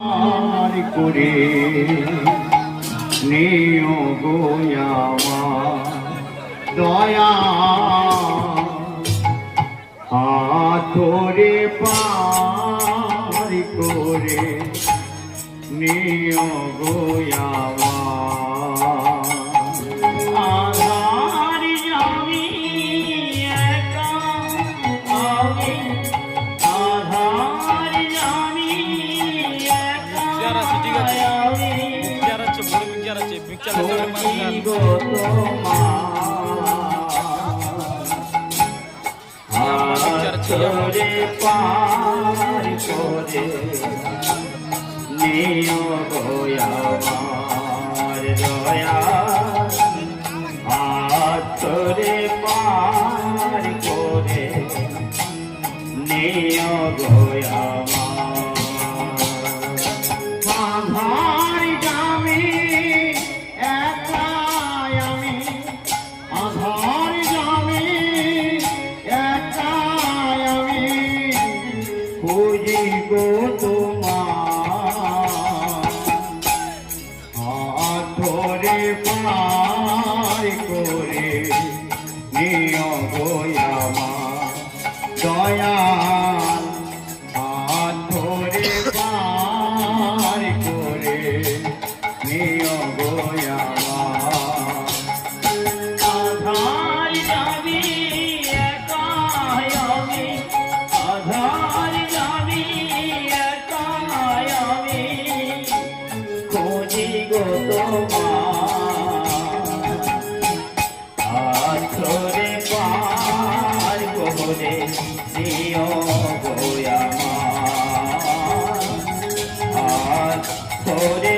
আর করে নিও গো আমার দয়া হাতরে পার করে নিও গো আমার আধার জামি একা আমি আধার জামি হাতরে পার করে নিও গো আমার দয়া হাতরে পার করে নিও গো আমার জামি একা আমি আধার জামি একা আমি খুঁজি গো তোমার হাত ধরে পার করে নিও গো আমার দয়াল হাত ধরে পার করে নিও গো আমার আধার জামি একা আমি আধার জামি একা আমি খুঁজি গো তোমার হাত ধরে পার করে নিও গো আমার হাত ধরে